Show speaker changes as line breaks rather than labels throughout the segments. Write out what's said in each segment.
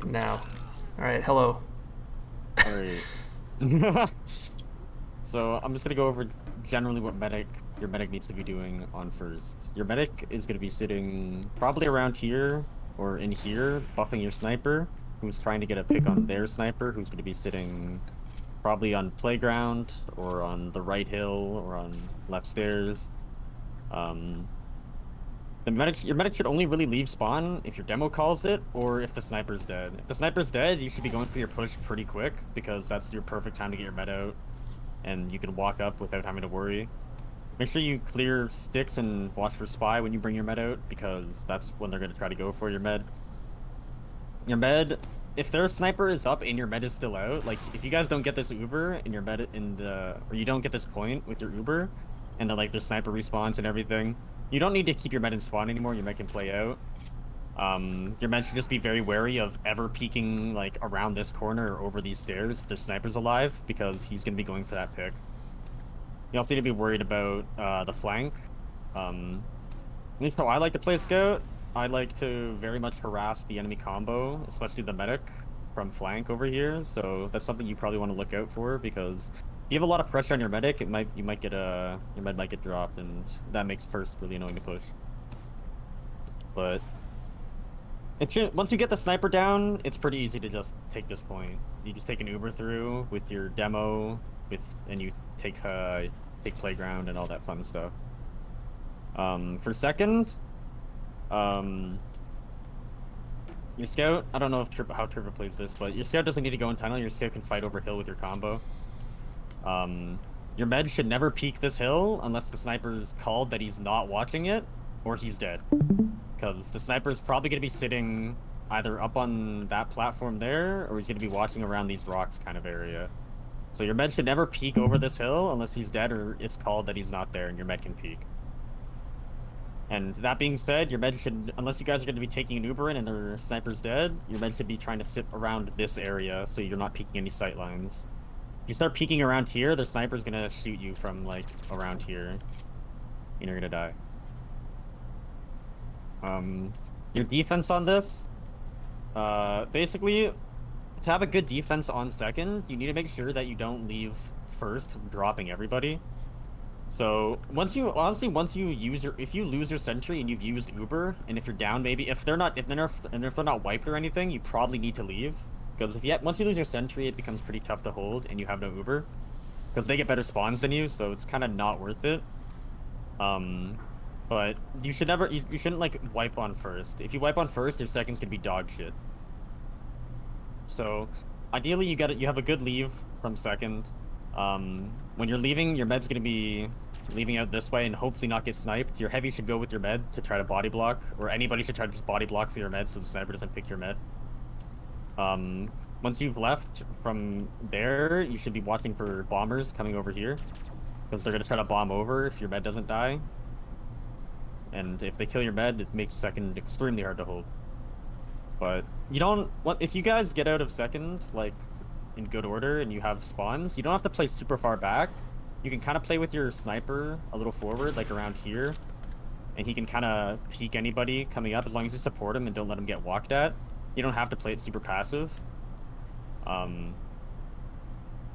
Now. Alright, hello.
All right. So I'm just gonna go over generally what your medic needs to be doing on first. Your medic is gonna be sitting probably around here or in here, buffing your sniper, who's trying to get a pick on their sniper, who's gonna be sitting probably on playground or on the right hill or on left stairs. Um, your medic should only really leave spawn if your demo calls it or if the sniper's dead. If the sniper's dead, you should be going for your push pretty quick because that's your perfect time to get your med out and you can walk up without having to worry. Make sure you clear sticks and watch for spy when you bring your med out because that's when they're going to try to go for your med. Your med, if their sniper is up and your med is still out, like if you guys don't get this Uber and your med in the, or you don't get this point with your Uber and then like their sniper respawns and everything, you don't need to keep your med in spawn anymore. Your med can play out. Your men should just be very wary of ever peeking like around this corner or over these stairs if the sniper's alive, because he's gonna be going for that pick. You also need to be worried about the flank. At least how I like to play Scout, I like to very much harass the enemy combo, especially the medic from flank over here. So that's something you probably want to look out for because if you have a lot of pressure on your medic, you might get your med might get dropped, and that makes first really annoying to push. But once you get the sniper down, it's pretty easy to just take this point. You just take an Uber through with your demo, and you take playground and all that fun stuff. For second, um, your scout. I don't know if how Tripper plays this, but your scout doesn't need to go in tunnel. Your scout can fight over hill with your combo. Your med should never peek this hill unless the sniper's called that he's not watching it or he's dead. Because the sniper is probably going to be sitting either up on that platform there, or he's going to be watching around these rocks kind of area. So your med should never peek over this hill unless he's dead or it's called that he's not there and your med can peek. And that being said, your med should, unless you guys are going to be taking an Uber in and their sniper's dead, your med should be trying to sit around this area so you're not peeking any sight lines. If you start peeking around here, the sniper's going to shoot you from like around here and you're going to die. Your defense on this, basically, to have a good defense on second, you need to make sure that you don't leave first, dropping everybody. So once you if you lose your sentry and you've used Uber, and if you're down, maybe if they're not wiped or anything, you probably need to leave because once you lose your sentry, it becomes pretty tough to hold, and you have no Uber because they get better spawns than you, so it's kind of not worth it. But you shouldn't like wipe on first. If you wipe on first, your second's gonna be dog shit. So ideally you have a good leave from second. When you're leaving, your med's gonna be leaving out this way and hopefully not get sniped. Your heavy should go with your med to try to body block, or anybody should try to just body block for your med so the sniper doesn't pick your med. Once you've left from there, you should be watching for bombers coming over here because they're gonna try to bomb over if your med doesn't die. And if they kill your med, it makes second extremely hard to hold. But you don't want, if you guys get out of second, like in good order, and you have spawns, you don't have to play super far back. You can kind of play with your sniper a little forward, like around here, and he can kind of peek anybody coming up as long as you support him and don't let him get walked at. You don't have to play it super passive.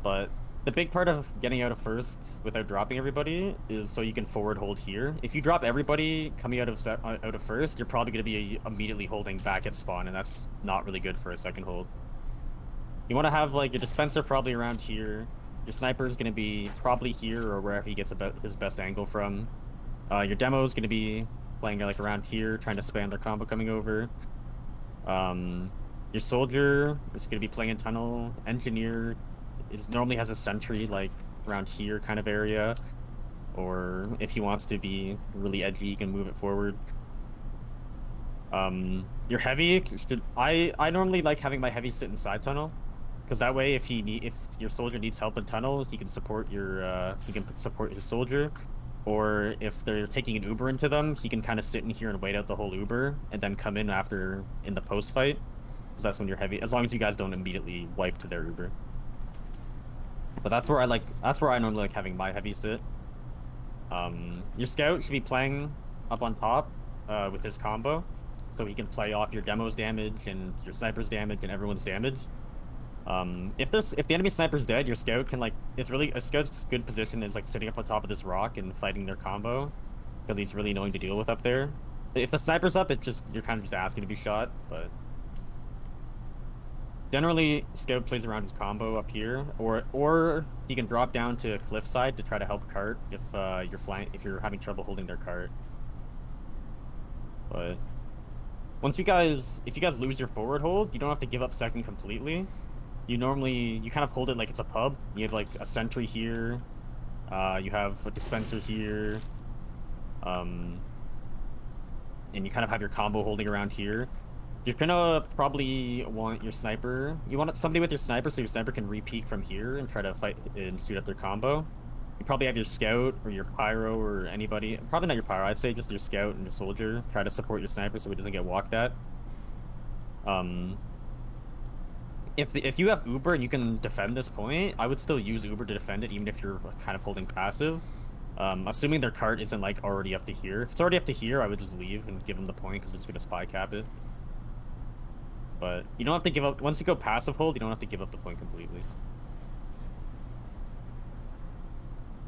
But the big part of getting out of first without dropping everybody is so you can forward hold here. If you drop everybody coming out of first, you're probably going to be immediately holding back at spawn, and that's not really good for a second hold. You want to have like your dispenser probably around here. Your sniper is going to be probably here or wherever he gets about his best angle from. Your demo is going to be playing like around here, trying to spam their combo coming over. Your soldier is going to be playing in tunnel. Engineer normally has a sentry like around here kind of area, or if he wants to be really edgy, he can move it forward. Your heavy I normally like having my heavy sit inside tunnel because that way if your soldier needs help in tunnel, he can support his soldier, or if they're taking an Uber into them, he can kind of sit in here and wait out the whole Uber and then come in after in the post fight, because that's when you're heavy, as long as you guys don't immediately wipe to their Uber. But that's where I normally like having my heavy sit. Your scout should be playing up on top with his combo. so he can play off your demo's damage and your sniper's damage and everyone's damage. If the enemy sniper's dead, your scout can like it's really a scout's good position is like sitting up on top of this rock and fighting their combo because he's really annoying to deal with up there. If the sniper's up, it's just you're kind of just asking to be shot, but generally scout plays around his combo up here, or he can drop down to cliffside to try to help cart if you're having trouble holding their cart. But if you guys lose your forward hold, you don't have to give up second completely. You kind of hold it like it's a pub. You have like a sentry here, you have a dispenser here, and you kind of have your combo holding around here. You're gonna probably want your sniper. You want somebody with your sniper so your sniper can re-peek from here and try to fight and shoot at their combo. You probably have your scout or your pyro or anybody. Probably not your pyro. I'd say just your scout and your soldier. Try to support your sniper so he doesn't get walked at. If you have Uber and you can defend this point, I would still use Uber to defend it, even if you're kind of holding passive. Assuming their cart isn't like already up to here. If it's already up to here, I would just leave and give them the point because they're just gonna spy cap it. But you don't have to give up once you go passive hold. You don't have to give up the point completely.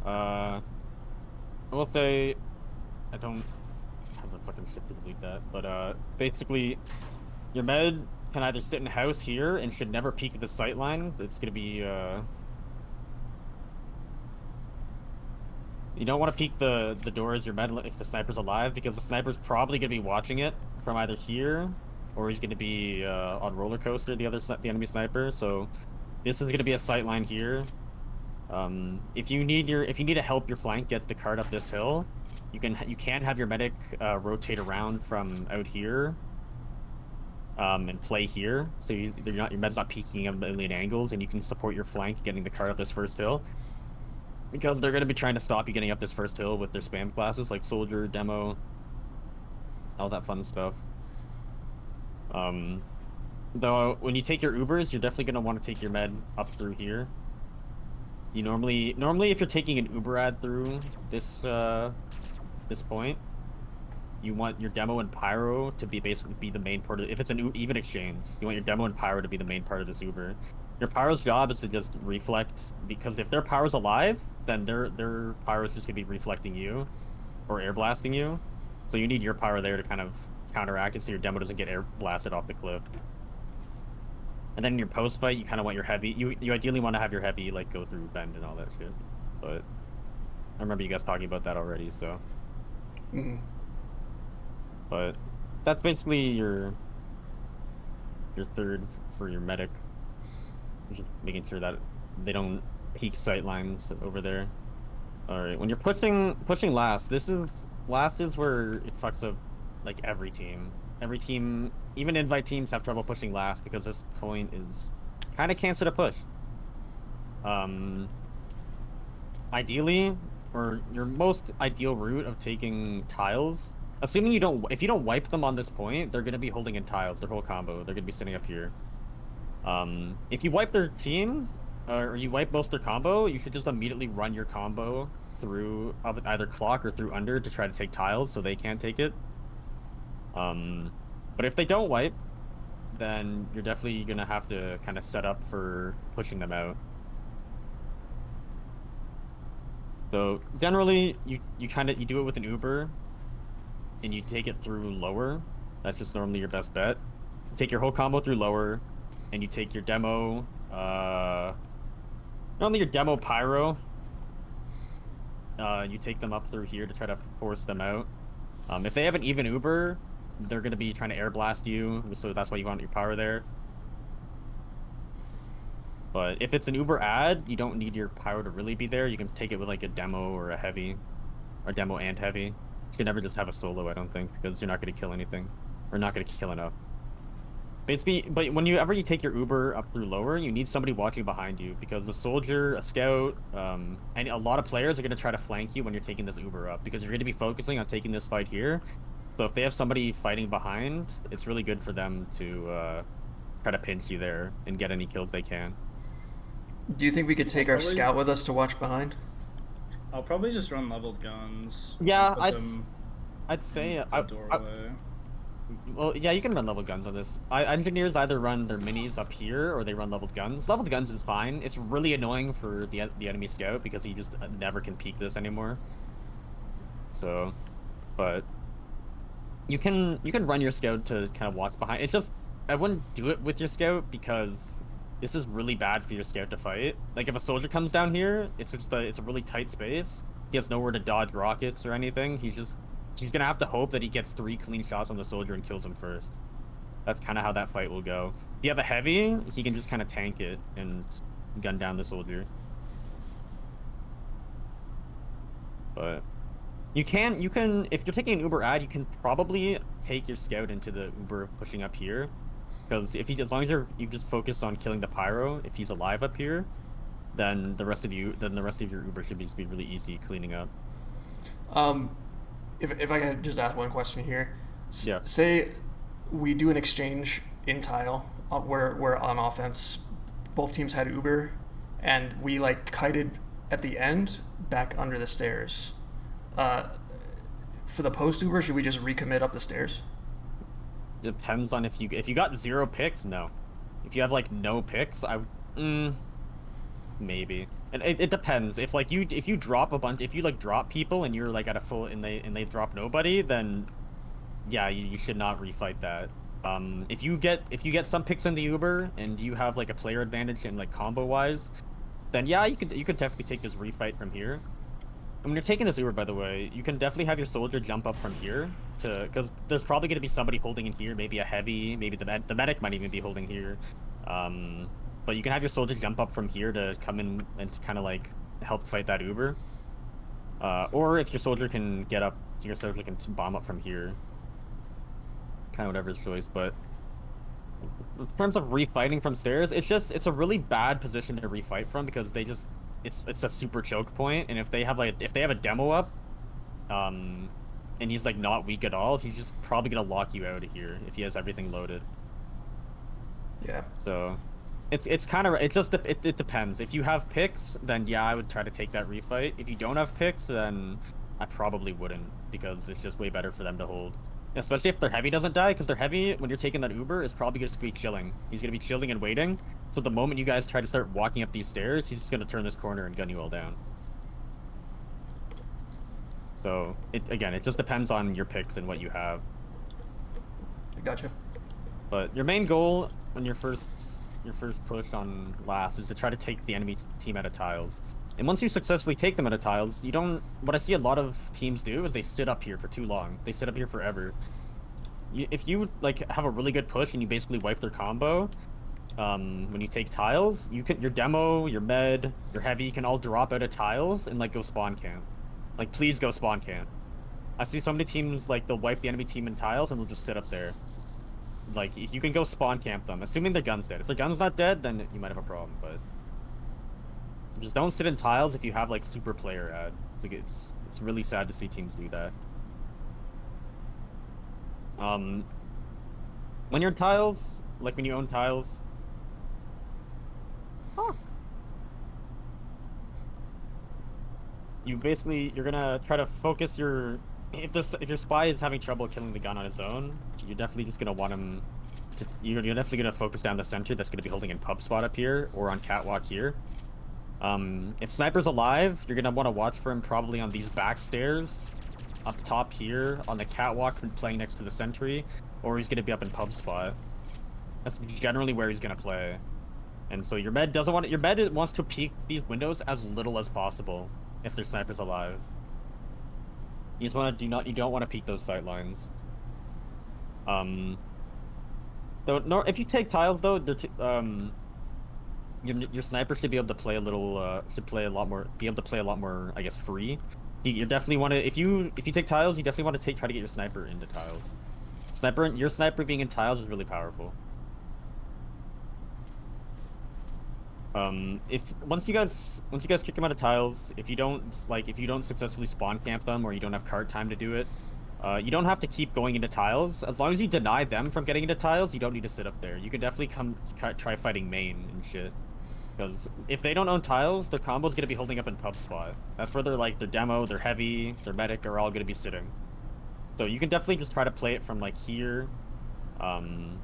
I will say, I don't have the fucking shit to delete that, but basically, your med can either sit in house here and should never peek at the sight line. It's gonna be you don't want to peek the door as your med if the sniper's alive because the sniper's probably gonna be watching it from either here or he's gonna be on roller coaster the enemy sniper. So this is gonna be a sight line here. If you need to help your flank get the cart up this hill, you can have your medic rotate around from out here and play here, so your med's not peeking at a million angles, and you can support your flank getting the cart up this first hill. Because they're going to be trying to stop you getting up this first hill with their spam classes like soldier, demo, all that fun stuff. Though when you take your Ubers, you're definitely going to want to take your med up through here. You normally if you're taking an Uber ad through this point, you want your demo and pyro to basically be the main part of if it's an even exchange. You want your demo and pyro to be the main part of this Uber. Your pyro's job is to just reflect, because if their pyro's alive, then their pyro's just gonna be reflecting you or air blasting you. So you need your pyro there to kind of counteract it so your demo doesn't get air blasted off the cliff. And then in your post fight, you kind of want your heavy. You ideally want to have your heavy like go through bend and all that shit. But I remember you guys talking about that already, so. But that's basically your third for your medic. Just making sure that they don't peek sight lines over there. All right, when you're pushing last, last is where it fucks up like every team. Every team, even invite teams, have trouble pushing last because this point is kind of cancer to push. Ideally, or your most ideal route of taking tiles, assuming if you don't wipe them on this point, they're gonna be holding in tiles, their whole combo. They're gonna be sitting up here. If you wipe their team, or you wipe most their combo, you should just immediately run your combo through either clock or through under to try to take tiles so they can't take it. But if they don't wipe, then you're definitely gonna have to kind of set up for pushing them out. So generally, you do it with an Uber, and you take it through lower. That's just normally your best bet. You take your whole combo through lower, and you take your demo. Normally your demo pyro. You take them up through here to try to force them out. If they have an even Uber, they're gonna be trying to air blast you, so that's why you want your power there. But if it's an Uber ad, you don't need your pyro to really be there. You can take it with like a demo or a heavy, or demo and heavy. You can never just have a solo, I don't think, because you're not gonna kill anything, or not gonna kill enough. Basically, but whenever you take your Uber up through lower, you need somebody watching behind you, because a soldier, a scout, and a lot of players are gonna try to flank you when you're taking this Uber up, because you're gonna be focusing on taking this fight here. So if they have somebody fighting behind, it's really good for them to try to pinch you there and get any kills they can.
Do you think we could take our scout with us to watch behind?
I'll probably just run leveled guns.
Yeah,
I'd
I'd say
doorway.
Well, yeah, you can run leveled guns on this. Engineers either run their minis up here or they run leveled guns. Leveled guns is fine. It's really annoying for the enemy scout because he just never can peek this anymore. So, but you can run your scout to kind of watch behind. It's just I wouldn't do it with your scout because this is really bad for your scout to fight. Like if a soldier comes down here, it's a really tight space. He has nowhere to dodge rockets or anything. He's gonna have to hope that he gets 3 clean shots on the soldier and kills him first. That's kind of how that fight will go. If you have a heavy, he can just kind of tank it and gun down the soldier. But you can if you're taking an Uber ad, you can probably take your scout into the Uber pushing up here. Because if he as long as you just focus on killing the pyro, if he's alive up here, then the rest of your Uber should just be really easy cleaning up.
Um, if I can just ask one question here,
Yeah.
say we do an exchange in tile where on offense both teams had Uber, and we like kited at the end back under the stairs. Uh, for the post Uber, should we just recommit up the stairs?
Depends on if you got 0 picks, no. If you have like no picks, maybe. And it depends. If you drop a bunch if you like drop people and you're like at a full and they drop nobody, then yeah, you should not refight that. If you get some picks in the Uber and you have like a player advantage and like combo wise, then yeah, you could definitely take this refight from here. And when you're taking this Uber, by the way, you can definitely have your soldier jump up from here because there's probably going to be somebody holding in here, maybe a heavy, maybe the medic might even be holding here. But you can have your soldier jump up from here to come in and to kind of like help fight that Uber. Or if your soldier can get up, your soldier can bomb up from here. Kind of whatever his choice, but in terms of refighting from stairs, it's a really bad position to refight from because it's a super choke point, and if they have a demo up, and he's like not weak at all, he's just probably gonna lock you out of here if he has everything loaded.
Yeah.
So it depends. If you have picks, then yeah, I would try to take that refight. If you don't have picks, then I probably wouldn't because it's just way better for them to hold. Especially if their heavy doesn't die, because their heavy, when you're taking that Uber, is probably going to be chilling. He's going to be chilling and waiting. So the moment you guys try to start walking up these stairs, he's just going to turn this corner and gun you all down. So, it just depends on your picks and what you have.
Gotcha.
But your main goal when your first push on last is to try to take the enemy team out of tiles. And once you successfully take them out of tiles, you don't... What I see a lot of teams do is they sit up here for too long. They sit up here forever. If you like have a really good push and you basically wipe their combo, when you take tiles, your demo, your med, your heavy can all drop out of tiles and like go spawn camp. Like please go spawn camp. I see so many teams like they'll wipe the enemy team in tiles and they'll just sit up there. Like if you can go spawn camp them, assuming their gun's dead. If their gun's not dead, then you might have a problem, but just don't sit in tiles if you have like super player ad. It's really sad to see teams do that. When you're in tiles, like when you own tiles, you're gonna try to focus your if your spy is having trouble killing the gun on his own, you're definitely just gonna want him to you're definitely gonna focus down the center that's gonna be holding in pub spot up here or on catwalk here. If sniper's alive, you're gonna want to watch for him probably on these back stairs, up top here, on the catwalk playing next to the sentry, or he's gonna be up in pub spot. That's generally where he's gonna play. And so your med wants to peek these windows as little as possible if their sniper's alive. You don't want to peek those sight lines. If you take tiles though, your sniper should be able to play a little be able to play a lot more, I guess, free. You definitely want to if you take tiles, you definitely want to try to get your sniper into tiles. Your sniper being in tiles is really powerful. If once you guys kick them out of tiles, if you don't successfully spawn camp them or you don't have card time to do it, you don't have to keep going into tiles. As long as you deny them from getting into tiles, you don't need to sit up there. You can definitely try fighting main and shit. Because if they don't own tiles, their combo's gonna be holding up in pub spot. That's where their demo, their heavy, their medic are all gonna be sitting. So you can definitely just try to play it from like here. Um,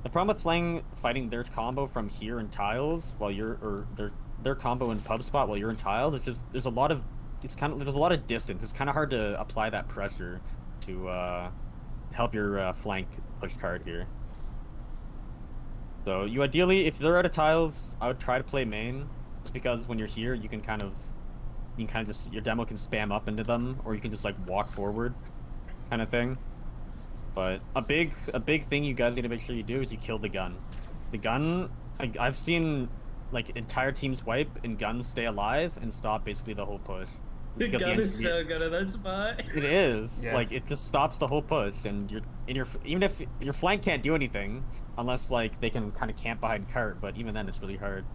the problem with fighting their combo from here in tiles while you're or their combo in pub spot while you're in tiles, it's just there's a lot of distance. It's kind of hard to apply that pressure to help your flank push card here. So you ideally, if they're out of tiles, I would try to play main, just because when you're here, you can kind of just your demo can spam up into them, or you can just like walk forward, kind of thing. But a big thing you guys need to make sure you do is you kill the gun. The gun, I've seen like entire teams wipe and guns stay alive and stop basically the whole push.
The
Because
gun is so good at that spot.
it is.
Yeah.
Like it just stops the whole push, and even if your flank can't do anything unless like they can kind of camp behind cart, but even then it's really hard.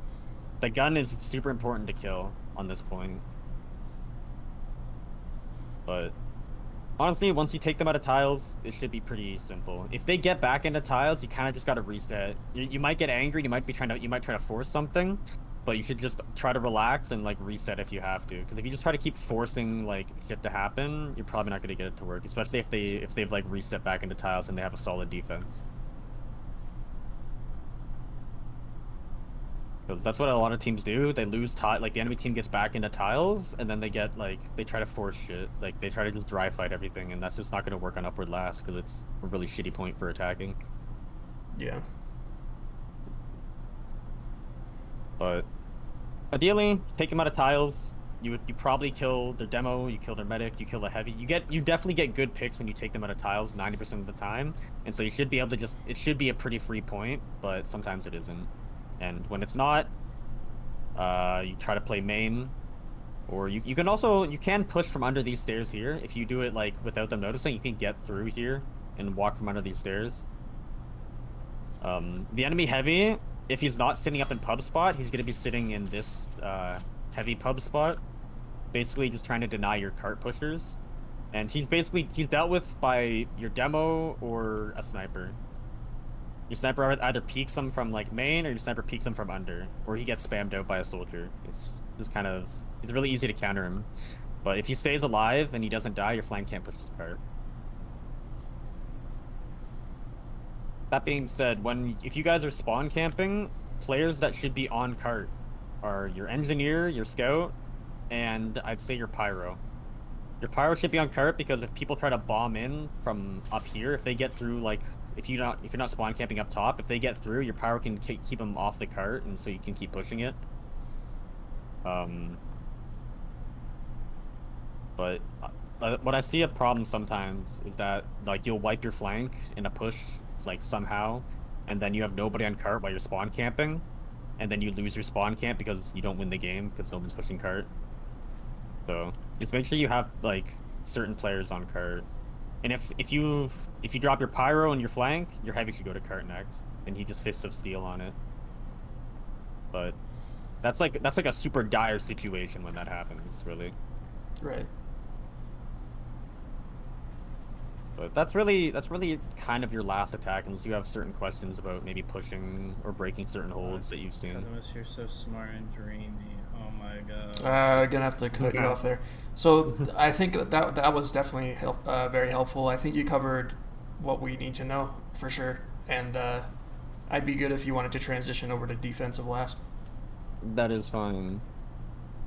The gun is super important to kill on this point. But honestly, once you take them out of tiles, it should be pretty simple. If they get back into tiles, you kind of just got to reset. You might get angry, you might try to force something, but you should just try to relax and like reset if you have to. Because if you just try to keep forcing like shit to happen, you're probably not going to get it to work. Especially if they've like reset back into tiles and they have a solid defense. Because that's what a lot of teams do. They lose tile, like the enemy team gets back into tiles, and then they try to force shit. Like they try to just dry fight everything, and that's just not going to work on upward last because it's a really shitty point for attacking.
Yeah.
But ideally, take them out of tiles. You probably kill their demo, you kill their medic, you kill the heavy. You definitely get good picks when you take them out of tiles 90% of the time, and so you should be able to it should be a pretty free point, but sometimes it isn't. And when it's not, you try to play main, or you can push from under these stairs here. If you do it like without them noticing, you can get through here and walk from under these stairs. The enemy heavy, if he's not sitting up in pub spot, he's gonna be sitting in this heavy pub spot, basically just trying to deny your cart pushers. And he's dealt with by your demo or a sniper. Your sniper either peeks him from like main, or your sniper peeks him from under, or he gets spammed out by a soldier. It's really easy to counter him. But if he stays alive and he doesn't die, your flank can't push his cart. That being said, if you guys are spawn camping, players that should be on cart are your engineer, your scout, and I'd say your pyro. Your pyro should be on cart because if people try to bomb in from up here, if they get through like if you're not spawn camping up top, if they get through, your pyro can keep them off the cart, and so you can keep pushing it. But what I see a problem sometimes is that like you'll wipe your flank in a push like somehow, and then you have nobody on cart while you're spawn camping, and then you lose your spawn camp because you don't win the game because no one's pushing cart. So just make sure you have like certain players on cart. And if you drop your pyro and your flank, your heavy should go to cart next, and he just fists of steel on it. But that's like a super dire situation when that happens, really.
Right.
But that's really kind of your last attack, unless you have certain questions about maybe pushing or breaking certain holds that you've seen.
Cutimus, you're so smart and dreamy. Oh my god.
Gonna have to cut you off there. So I think that was definitely very helpful. I think you covered what we need to know for sure, and I'd be good if you wanted to transition over to defensive last.
That is fine.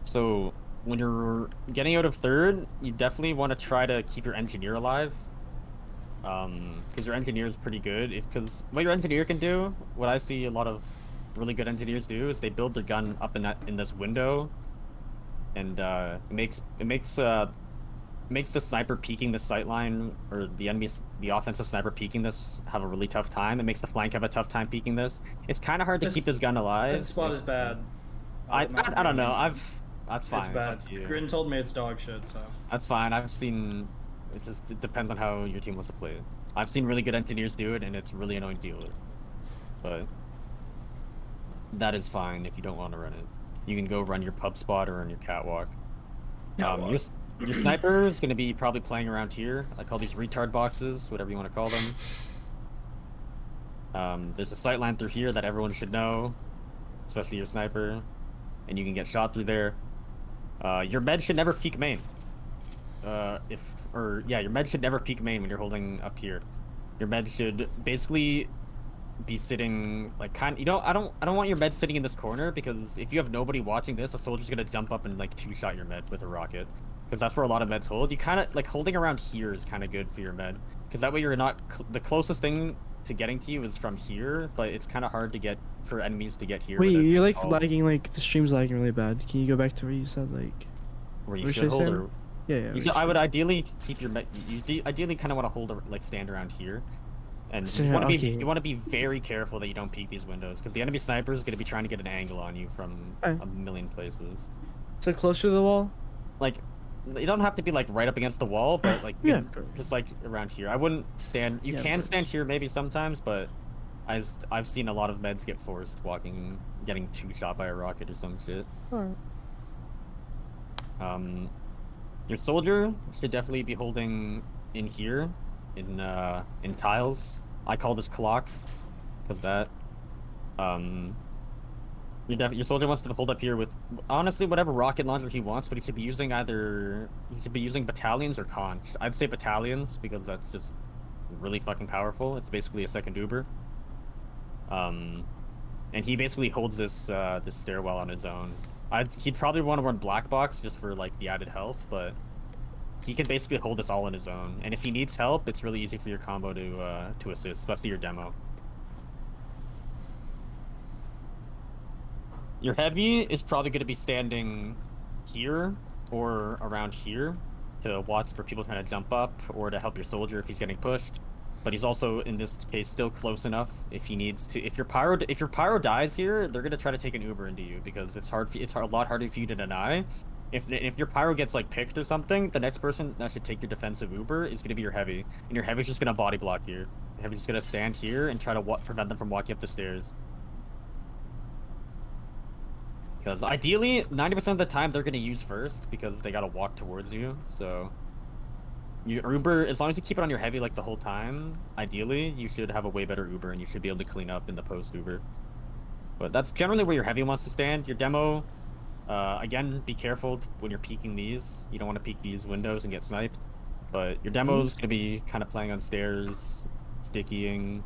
So when you're getting out of third, you definitely want to try to keep your engineer alive. Because your engineer is pretty good. Because what your engineer can do, what I see a lot of really good engineers do, is they build their gun up in this window, and it makes the sniper peeking the sight line, or the offensive sniper peeking this, have a really tough time. It makes the flank have a tough time peeking this. It's kind of hard to keep this gun alive.
That spot is bad.
I don't know. That's fine.
It's bad.
It's up to you.
Grin told me it's dog shit, so.
That's fine. It depends on how your team wants to play it. I've seen really good engineers do it, and it's really annoying to deal with. But that is fine if you don't want to run it. You can go run your pub spot or on your catwalk. Your sniper is going to be probably playing around here. I call these retard boxes, whatever you want to call them. There's a sight line through here that everyone should know, especially your sniper, and you can get shot through there. Your med should never peek main. your med should never peek main when you're holding up here. Your med should basically be sitting like I don't want your med sitting in this corner, because if you have nobody watching this, a soldier's gonna jump up and like two-shot your med with a rocket, because that's where a lot of meds hold. You kind of like holding around here is kind of good for your med, because that way you're not the closest thing to getting to you is from here, but it's kind of hard to get for enemies to get here.
Wait,
without
you're
being
like
called.
lagging, like the stream's lagging really bad. Can you go back to where you said like?
Where you
Where
should
should I
hold,
stand?
or
Yeah, yeah.
you should, I would ideally keep your med. Ideally kind of want to hold like stand around here. And
So,
you want to be
okay.
you want to be very careful that you don't peek these windows, because the enemy sniper is going to be trying to get an angle on you from
Okay.
a million places.
So closer to the wall.
Like, you don't have to be like right up against the wall, but like
Yeah, of course.
just like around here. I wouldn't stand. You
Yeah, of
can
course.
stand here maybe sometimes, but I've seen a lot of meds get forced getting two-shot by a rocket or some shit.
Alright.
Your soldier should definitely be holding in here, in tiles. I call this clock, because that. Your soldier wants to hold up here with honestly whatever rocket launcher he wants, but he should be using battalions or conch. I'd say battalions, because that's just really fucking powerful. It's basically a second Uber. And he basically holds this this stairwell on his own. He'd probably want to run black box just for like the added health, but he can basically hold this all on his own. And if he needs help, it's really easy for your combo to assist, especially your demo. Your heavy is probably going to be standing here or around here to watch for people trying to jump up, or to help your soldier if he's getting pushed. But he's also in this case still close enough if he needs to. If your pyro dies here, they're gonna try to take an Uber into you, because it's a lot harder for you to deny. If your pyro gets like picked or something, the next person that should take your defensive Uber is gonna be your heavy, and your heavy's just gonna body block here. Your heavy's just gonna stand here and try to prevent them from walking up the stairs. Because ideally, 90% of the time they're gonna use first, because they gotta walk towards you. So your Uber, as long as you keep it on your heavy like the whole time, ideally you should have a way better Uber, and you should be able to clean up in the post Uber. But that's generally where your heavy wants to stand. Your demo, again, be careful when you're peeking these. You don't want to peek these windows and get sniped. But your demo's gonna be kind of playing on stairs, stickying,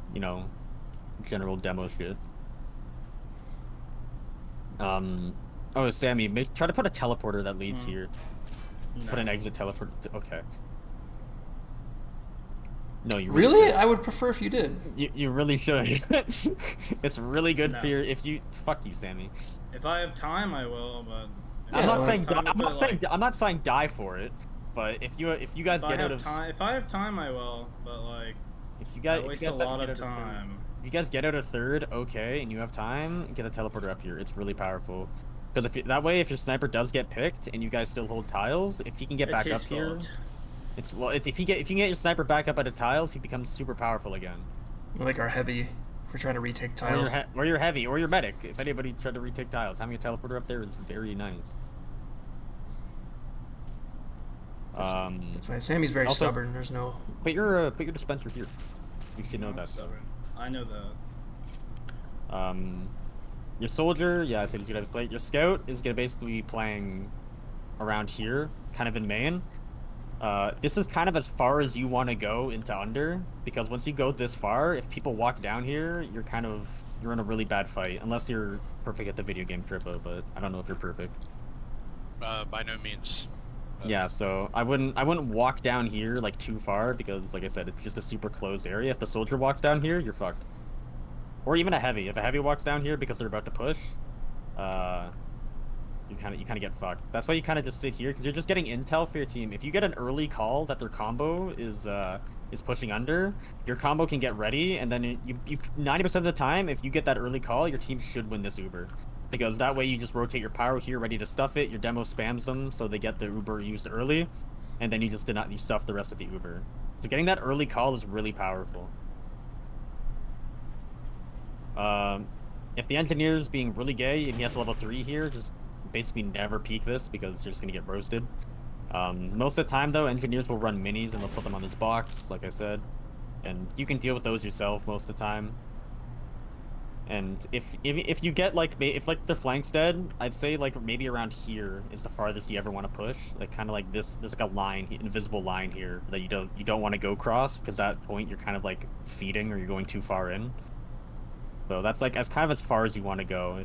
general demo shit. Oh, Sammy, try to put a teleporter that leads here.
No.
Put an exit teleporter. Okay. No, you
Really?
should.
I would prefer if you did.
You really should. It's really good
No.
for your fuck you, Sammy.
If I have time, I will. But if
Yeah,
I'm not
like-
saying
time to put, like,
I'm not saying die for it, but if you guys
if
get
I
out
have
of
time, if I have time, I will. But like,
if you guys
I waste
if you guys
a lot
get
of
out third-
time.
if you guys get out of third, okay, and you have time, get a teleporter up here. It's really powerful. Because that way, if your sniper does get picked and you guys still hold tiles, if he can get
It's
back
his
up here,
fault.
if you can get your sniper back up at the tiles, he becomes super powerful again.
Like our heavy. We're trying to retake
Or
tiles.
your heavy, or your medic. If anybody tried to retake tiles, having a teleporter up there is very nice.
That's why Sammy's very
Also-
stubborn. There's no.
Put your dispenser here. You should know
I'm
that.
stubborn. I know that.
Your soldier, yeah, I said he's gonna have to play. Your scout is gonna basically be playing around here, kind of in main. This is kind of as far as you want to go into under, because once you go this far, if people walk down here, you're in a really bad fight, unless you're perfect at the video game Trippa, but I don't know if you're perfect.
By no means.
Yeah, so I wouldn't walk down here like too far, because like I said, it's just a super closed area. If the soldier walks down here, you're fucked. Or even a heavy. If a heavy walks down here because they're about to push, you kind of get fucked. That's why you kind of just sit here, because you're just getting intel for your team. If you get an early call that their combo is pushing under, your combo can get ready, and then you 90% of the time, if you get that early call, your team should win this Uber. Because that way you just rotate your pyro here, ready to stuff it. Your demo spams them, so they get the Uber used early, and then you stuff the rest of the Uber. So getting that early call is really powerful. If the engineer's being really gay and he has level 3 here, just basically never peek this, because you're just gonna get roasted. Most of the time though, engineers will run minis and they'll put them on this box, like I said, and you can deal with those yourself most of the time. And if you get like if like the flank's dead, I'd say like maybe around here is the farthest you ever want to push. Like kind of like this. There's like a line, invisible line here that you don't want to go cross because that point you're kind of like feeding or you're going too far in. So that's like as kind of as far as you want to go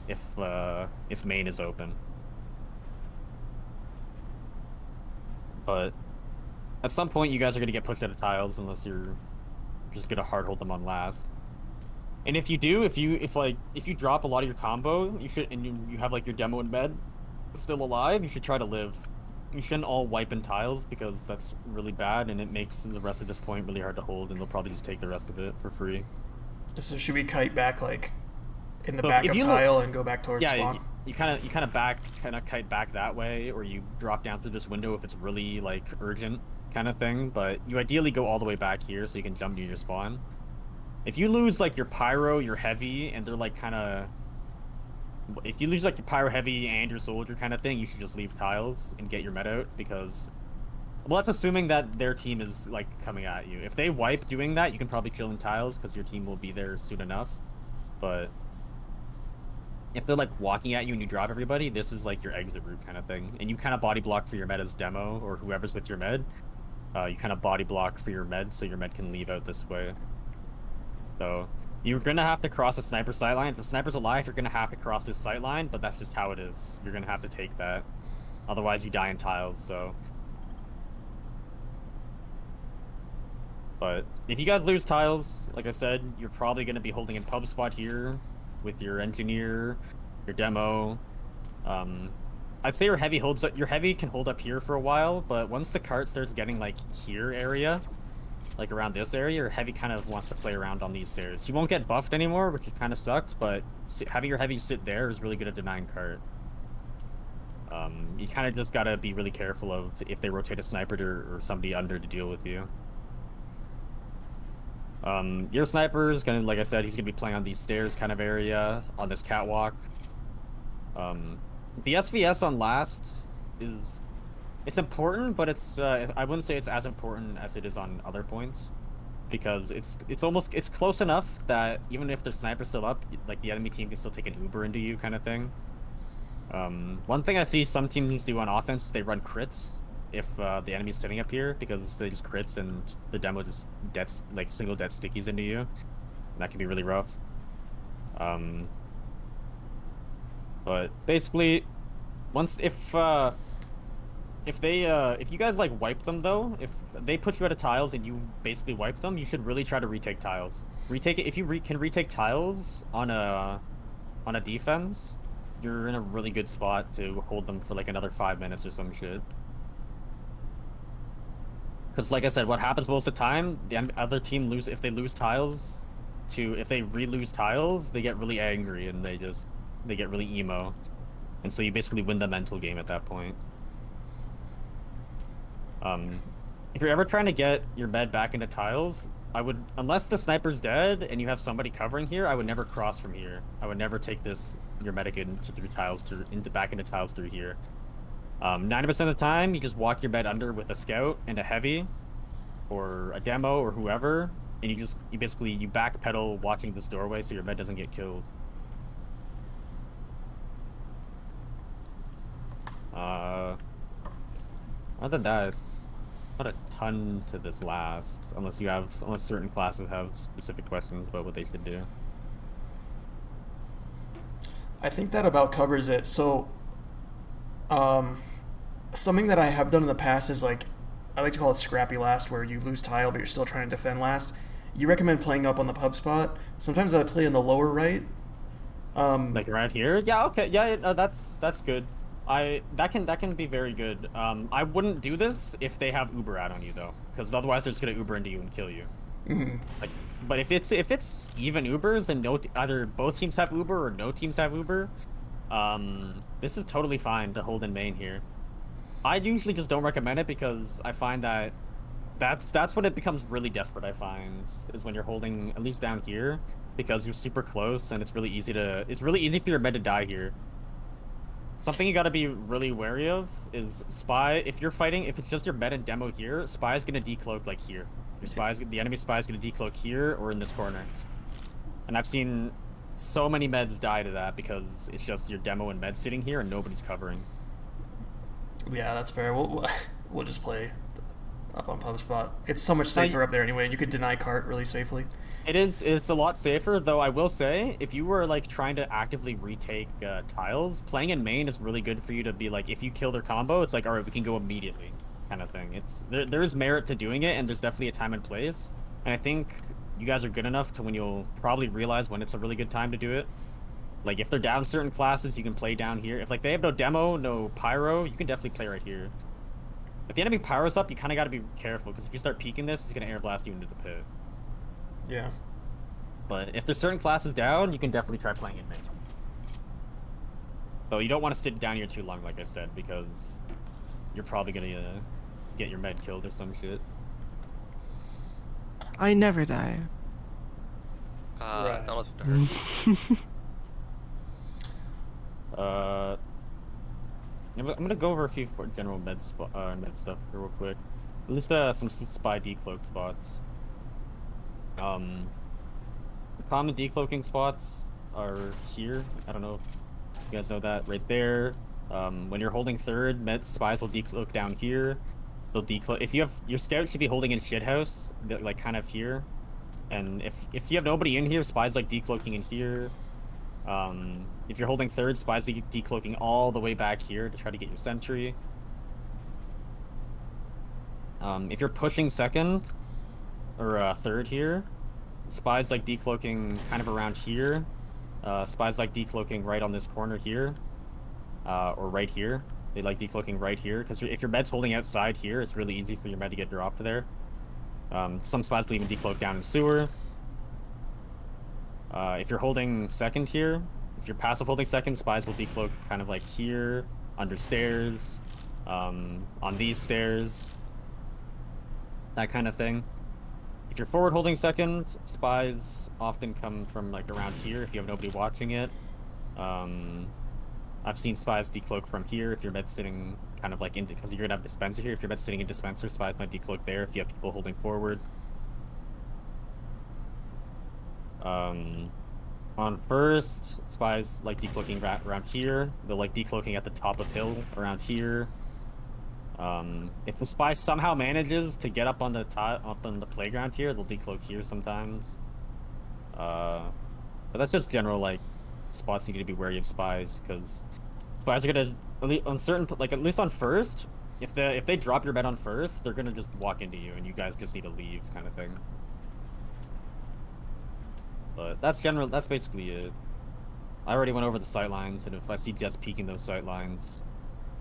if main is open. But at some point you guys are gonna get pushed out of tiles unless you're just gonna hard hold them on last. And if you do, if you drop a lot of your combo, you should and you have like your demo in bed still alive, you should try to live. You shouldn't all wipe in tiles because that's really bad and it makes the rest of this point really hard to hold and they'll probably just take the rest of it for free.
So should we kite back like in the
So
back
if
of
you
tile and go back towards
Yeah,
spawn?
you kind of kite back that way, or you drop down through this window if it's really like urgent kind of thing. But you ideally go all the way back here so you can jump near your spawn. If you lose like your pyro, your heavy, and they're like kind of, if you lose like your pyro heavy and your soldier kind of thing, you should just leave tiles and get your med out because, well, that's assuming that their team is like coming at you. If they wipe doing that, you can probably chill in tiles because your team will be there soon enough. But if they're like walking at you and you drop everybody, this is like your exit route kind of thing. And you kind of body block for your med as demo or whoever's with your med. You kind of body block for your med so your med can leave out this way. So you're gonna have to cross a sniper sight line. If the sniper's alive, you're gonna have to cross this sight line, but that's just how it is. You're gonna have to take that. Otherwise you die in tiles, so. But if you guys lose tiles, like I said, you're probably gonna be holding in pub spot here with your engineer, your demo. I'd say your heavy can hold up here for a while, but once the cart starts getting like here area, like around this area, your heavy kind of wants to play around on these stairs. You won't get buffed anymore, which kind of sucks, but having your heavy sit there is really good at denying cart. You kind of just gotta be really careful of if they rotate a sniper or somebody under to deal with you. Your sniper is gonna, like I said, he's gonna be playing on these stairs kind of area, on this catwalk. The SVS on last it's important, but it's I wouldn't say it's as important as it is on other points, because it's close enough that even if the sniper's still up, like the enemy team can still take an Uber into you kind of thing. One thing I see some teams do on offense is they run crits if the enemy's sitting up here, because they just crits and the demo just single death stickies into you. And that can be really rough. But basically, if you guys like wipe them though, if they put you out of tiles and you basically wipe them, you should really try to retake tiles. Retake it if you can retake tiles on a defense, you're in a really good spot to hold them for like another 5 minutes or some shit. Because like I said, what happens most of the time, the other team if they lose tiles, if they re-lose tiles, they get really angry and they get really emo. And so you basically win the mental game at that point. If you're ever trying to get your med back into tiles, unless the sniper's dead and you have somebody covering here, I would never cross from here. I would never take your medic back into tiles through here. 90% of the time, you just walk your med under with a scout and a heavy, or a demo or whoever, and you backpedal watching this doorway so your med doesn't get killed. Other than that, it's not a ton to this last, unless certain classes have specific questions about what they should do.
I think that about covers it. So, something that I have done in the past is like, I like to call it scrappy last, where you lose tile but you're still trying to defend last. You recommend playing up on the pub spot. Sometimes I play in the lower right.
Like around here? Yeah, okay, yeah, that's good. That can be very good. I wouldn't do this if they have Uber out on you though, because otherwise they're just gonna Uber into you and kill you.
Mm-hmm.
But if it's even Ubers and either both teams have Uber or no teams have Uber, this is totally fine to hold in main here. I usually just don't recommend it because I find that's when it becomes really desperate. I find is when you're holding at least down here, because you're super close and it's really easy for your med to die here. Something you got to be really wary of is spy. If it's just your med and demo here, spy is gonna decloak like here. The enemy spy is gonna decloak here or in this corner. And I've seen so many meds die to that because it's just your demo and med sitting here and nobody's covering.
Yeah, that's fair. We'll just play up on pub spot. It's so much
Now,
safer up there anyway. You could deny cart really safely.
It's a lot safer, though I will say, if you were like trying to actively retake tiles, playing in main is really good for you to be like, if you kill their combo, it's like, all right, we can go immediately, kind of thing. There's merit to doing it, and there's definitely a time and place. And I think you guys are good enough to when you'll probably realize when it's a really good time to do it. Like if they're down certain classes, you can play down here. If like they have no demo, no pyro, you can definitely play right here. If the enemy pyro's up, you kind of got to be careful, because if you start peeking this, it's gonna air blast you into the pit.
Yeah.
But if there's certain classes down, you can definitely try playing in main. Though you don't want to sit down here too long, like I said, because you're probably gonna get your med killed or some shit.
I never die.
Right.
That wasn't hurt.
I'm gonna go over a few general med stuff here real quick. At least some spy decloak spots. The common decloaking spots are here. I don't know if you guys know that right there. When you're holding third, med spies will decloak down here. They'll decloak if you have your scout should be holding in shithouse, like kind of here. And if you have nobody in here, spies like decloaking in here. If you're holding third, spies are decloaking all the way back here to try to get your sentry. If you're pushing second or third here, spies like decloaking kind of around here. Spies like decloaking right on this corner here, or right here. They like decloaking right here because if your med's holding outside here, it's really easy for your med to get dropped to there. Some spies will even decloak down in sewer. If you're holding second here, if you're passive holding second, spies will decloak kind of like here, under stairs, on these stairs, that kind of thing. If you're forward holding second, spies often come from like around here if you have nobody watching it. I've seen spies decloak from here if your med's sitting kind of like in, because you're gonna have dispenser here. If your med's sitting in dispenser, spies might decloak there if you have people holding forward. On first, spies like decloaking around here. They'll like decloaking at the top of hill around here. If the spy somehow manages to get up on the playground here, they'll decloak here sometimes. But that's just general like spots you need to be wary of spies, because spies are gonna on certain like at least on first. If they drop your med on first, they're gonna just walk into you, and you guys just need to leave, kind of thing. But that's basically it. I already went over the sight lines, and if I see Jets peeking those sight lines,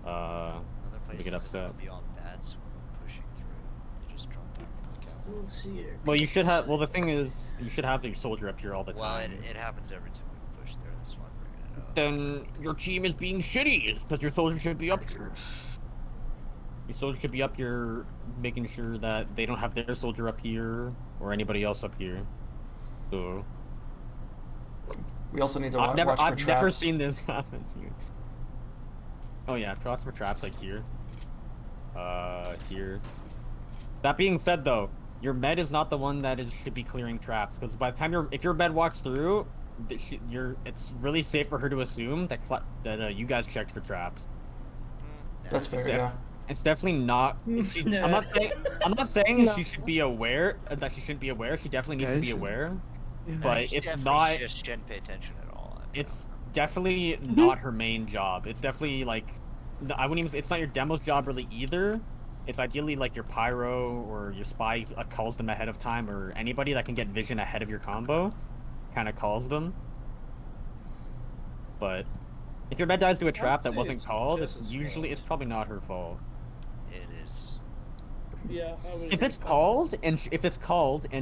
we get upset.
Be on bats pushing through. They just drop down from the cap.
We'll see it.
Well, you should have. Well, the thing is, you should have your soldier up here all the
Well,
time.
it happens every time we push there. That's why I'm bringing it up.
Then your team is being shitty, because your soldier should be up here. Your soldier should be up here, making sure that they don't have their soldier up here or anybody else up here. So.
We also need to
I've
watch for
never
traps.
seen this happen here. Oh yeah, watch for traps like here. Here. That being said, though, your med is not the one that should be clearing traps, because by the time if your med walks through, it's really safe for her to assume that you guys checked for traps.
That's fair, yeah.
It's definitely not. I'm not saying she should be aware that she shouldn't be aware. She definitely needs to be aware. But
She
it's
definitely
not.
just shouldn't pay attention at all.
It's definitely not her main job. It's definitely like, I wouldn't even. It's not your demo's job really either. It's ideally like your pyro or your spy calls them ahead of time, or anybody that can get vision ahead of your combo, kind of calls them. But if your med dies to a trap that wasn't called, it's probably not her fault.
It is.
Yeah.
If it's called and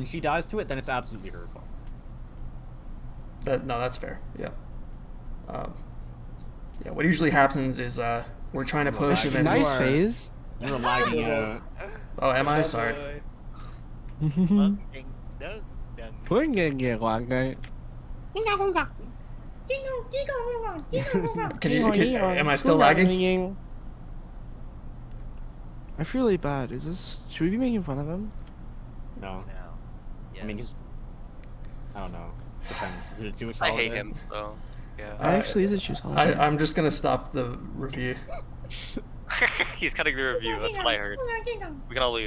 she dies to it, then it's absolutely her fault.
No, that's fair. Yeah. Yeah. What usually happens is we're trying to push and then
Nice phase.
You're lagging out.
Oh, am I? Sorry. Am I still lagging?
I feel really bad. Should we be making fun of him?
No.
No. Yes.
I mean, I don't know. Depends. Is it a Jewish
I
holiday?
hate him, so yeah.
Actually, is it just holiday?
I'm just gonna stop the review.
He's cutting the review. That's what I heard. We can all leave.